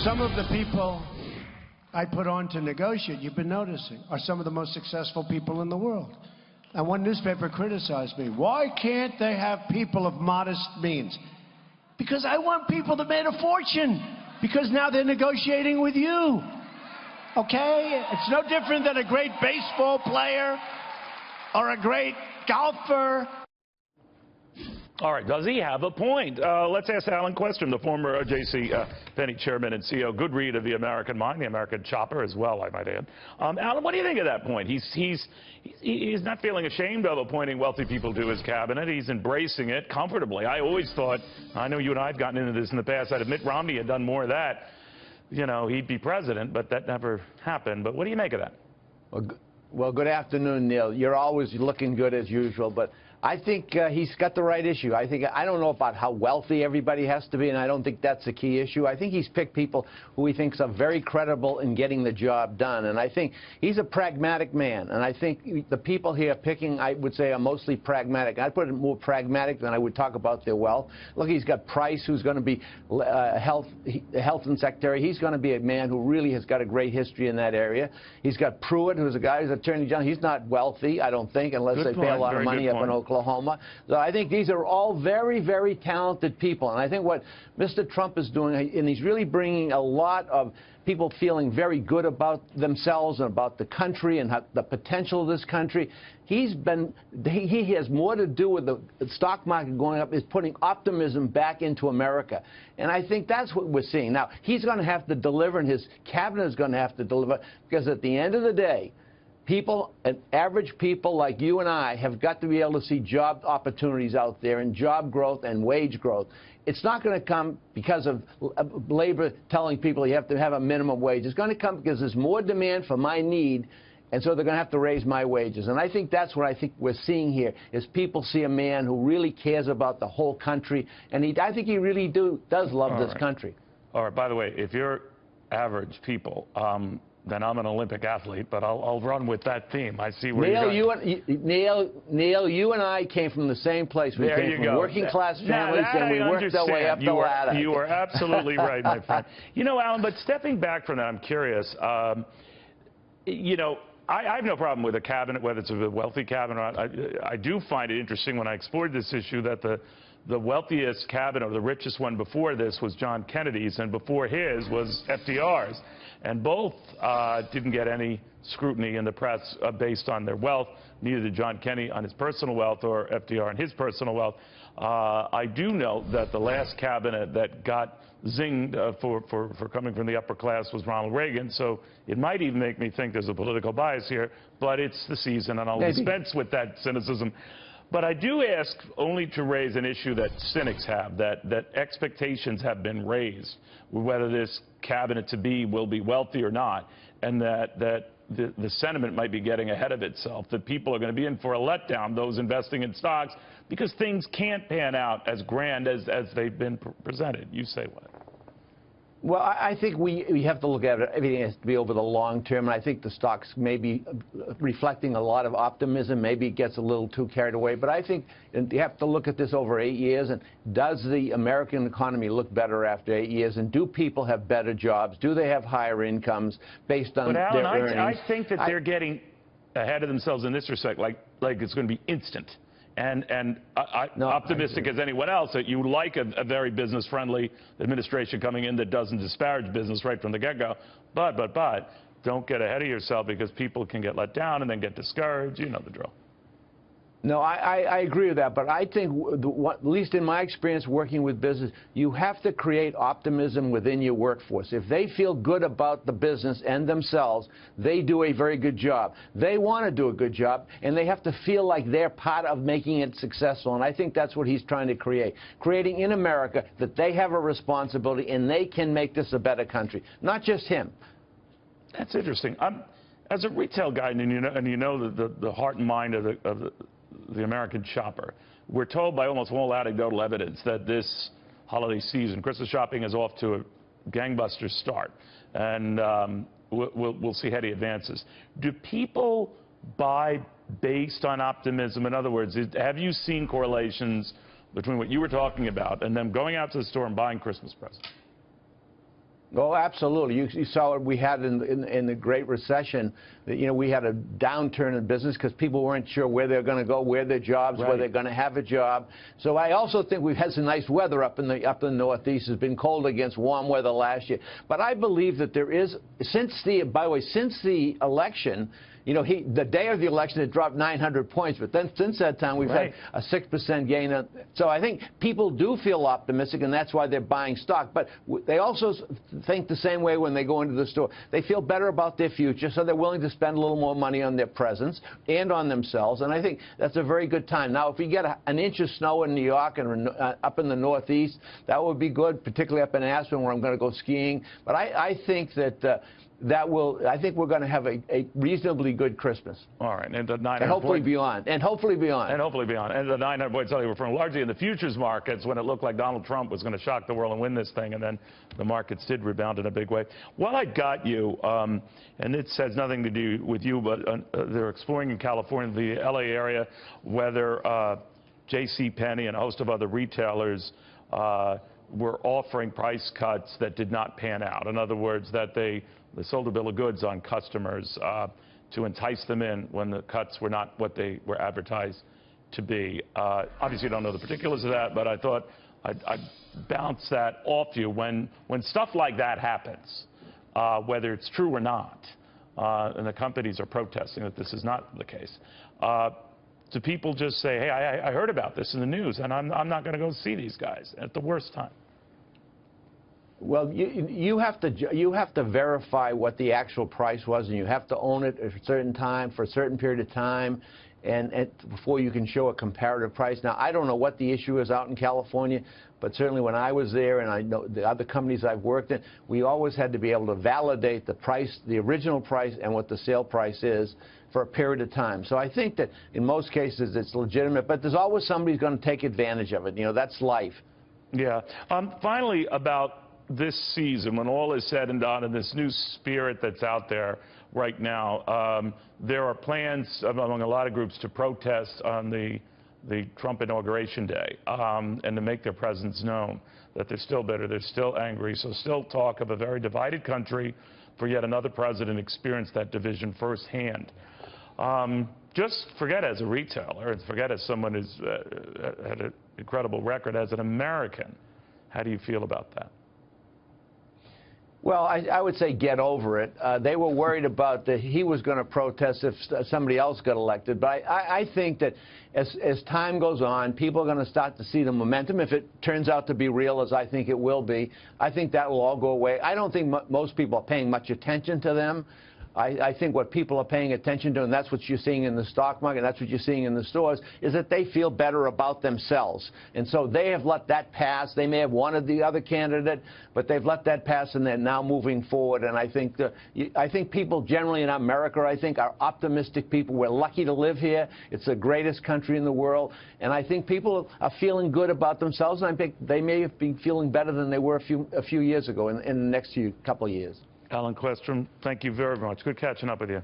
Some of the people I put on to negotiate, you've been noticing, are some of the most successful people in the world. And one newspaper criticized me. Why can't they have people of modest means? Because I want people that made a fortune. Because now they're negotiating with you. Okay? It's no different than a great baseball player or a great golfer. All right, does he have a point? Let's ask Alan Questrom, the former JCPenney chairman and CEO. Good read of the American Mind, the American Chopper as well, I might add. Alan, what do you think of that point? He's not feeling ashamed of appointing wealthy people to his cabinet. He's embracing it comfortably. I always thought, I know you and I have gotten into this in the past, that if Mitt Romney had done more of that, you know, he'd be president, but that never happened. But what do you make of that? Well, good afternoon, Neil. You're always looking good as usual, but I think he's got the right issue. I don't know about how wealthy everybody has to be, and I don't think that's the key issue. I think he's picked people who he thinks are very credible in getting the job done, and I think he's a pragmatic man, and I think the people here picking, I would say, are mostly pragmatic. I'd put it more pragmatic than I would talk about their wealth. Look, he's got Price, who's going to be health and secretary. He's going to be a man who really has got a great history in that area. He's got Pruitt, who's a guy who's attorney general. He's not wealthy, I don't think, unless they pay a lot of money up in Oklahoma. So I think these are all very, very talented people. And I think what Mr. Trump is doing, and he's really bringing a lot of people feeling very good about themselves and about the country and the potential of this country. He has more to do with the stock market going up, is putting optimism back into America. And I think that's what we're seeing. Now, he's going to have to deliver, and his cabinet is going to have to deliver, because at the end of the day, people, average people like you and I, have got to be able to see job opportunities out there and job growth and wage growth. It's not going to come because of labor telling people you have to have a minimum wage. It's going to come because there's more demand for my need, and so they're going to have to raise my wages. And I think that's what I think we're seeing here, is people see a man who really cares about the whole country, and I think he really does love this country. All right, by the way, if you're average people, then I'm an Olympic athlete, but I'll run with that theme. I see where you're going. Neil, you and I came from the same place. We came from working-class families, and we worked our way up the ladder. You are absolutely right, my friend. You know, Alan, but stepping back from that, I'm curious. You know, I have no problem with a cabinet, whether it's a wealthy cabinet or not. I do find it interesting when I explored this issue that the wealthiest cabinet, or the richest one before this, was John Kennedy's, and before his was FDR's. And both didn't get any scrutiny in the press based on their wealth. Neither did John Kennedy on his personal wealth or FDR on his personal wealth. I do know that the last cabinet that got zinged for coming from the upper class was Ronald Reagan. So it might even make me think there's a political bias here. But it's the season, and I'll dispense with that cynicism. But I do ask only to raise an issue that cynics have, that expectations have been raised, whether this cabinet will be wealthy or not, and that the sentiment might be getting ahead of itself, that people are going to be in for a letdown, those investing in stocks, because things can't pan out as grand as they've been presented. You say what? Well, I think we have to look at it. Everything has to be over the long term, and I think the stocks may be reflecting a lot of optimism. Maybe it gets a little too carried away, but I think you have to look at this over 8 years, and does the American economy look better after 8 years, and do people have better jobs? Do they have higher incomes based on their earnings? I think that they're getting ahead of themselves in this respect, like it's going to be instant. And optimistic as anyone else, that you like a very business-friendly administration coming in that doesn't disparage business right from the get-go. But don't get ahead of yourself, because people can get let down and then get discouraged. You know the drill. No, I agree with that, but I think, at least in my experience working with business, you have to create optimism within your workforce. If they feel good about the business and themselves, they do a very good job. They want to do a good job, and they have to feel like they're part of making it successful, and I think that's what he's trying to create. Creating in America that they have a responsibility and they can make this a better country, not just him. That's interesting. As a retail guy, and you know the heart and mind of the American shopper, we're told by almost all anecdotal evidence that this holiday season, Christmas shopping, is off to a gangbuster start, and we'll see heady advances. Do people buy based on optimism? In other words, have you seen correlations between what you were talking about and them going out to the store and buying Christmas presents? Oh, absolutely. You saw what we had in the Great Recession. You know, we had a downturn in business because people weren't sure where they're going to go, where their jobs, where they're going to have a job. So I also think we've had some nice weather up in the Northeast. It's been cold against warm weather last year. But I believe that there is, by the way, since the election, you know, the day of the election, it dropped 900 points. But then since that time, we've had a 6% gain. So I think people do feel optimistic, and that's why they're buying stock. But they also think the same way when they go into the store. They feel better about their future, so they're willing to spend a little more money on their presents and on themselves. And I think that's a very good time. Now, if we get an inch of snow in New York and up in the Northeast, that would be good, particularly up in Aspen, where I'm going to go skiing. But I think that I think we're going to have a reasonably good Christmas. All right, and the 900 and hopefully beyond. And hopefully beyond. And hopefully beyond. And the 900 points we're referring largely in the futures markets when it looked like Donald Trump was going to shock the world and win this thing, and then the markets did rebound in a big way. While I got you, and it has nothing to do with you, but they're exploring in California, the LA area, whether JCPenney and a host of other retailers were offering price cuts that did not pan out. In other words, that they sold a bill of goods on customers to entice them in when the cuts were not what they were advertised to be. Obviously, you don't know the particulars of that, but I thought I'd bounce that off you. When stuff like that happens, whether it's true or not, and the companies are protesting that this is not the case, do people just say, hey, I heard about this in the news, and I'm not going to go see these guys at the worst time? Well, you have to verify what the actual price was, and you have to own it at a certain time for a certain period of time, and before you can show a comparative price. Now, I don't know what the issue is out in California, but certainly when I was there, and I know the other companies I've worked in, we always had to be able to validate the price, the original price, and what the sale price is for a period of time. So I think that in most cases it's legitimate, but there's always somebody who's going to take advantage of it. You know, that's life. Yeah. Finally, about this season, when all is said and done, and this new spirit that's out there right now, there are plans among a lot of groups to protest on the Trump inauguration day and to make their presence known, that they're still bitter, they're still angry. So still talk of a very divided country for yet another president experienced that division firsthand. Just forget as a retailer, and forget as someone who's had an incredible record as an American. How do you feel about that? Well, I would say get over it. They were worried about that he was going to protest if somebody else got elected. But I think that as time goes on, people are going to start to see the momentum. If it turns out to be real, as I think it will be, I think that will all go away. I don't think most people are paying much attention to them. I think what people are paying attention to, and that's what you're seeing in the stock market, and that's what you're seeing in the stores, is that they feel better about themselves. And so they have let that pass. They may have wanted the other candidate, but they've let that pass, and they're now moving forward. And I think people generally in America, I think, are optimistic people. We're lucky to live here. It's the greatest country in the world. And I think people are feeling good about themselves, and I think they may have been feeling better than they were a few years ago in the next couple of years. Alan Questrom, thank you very much. Good catching up with you.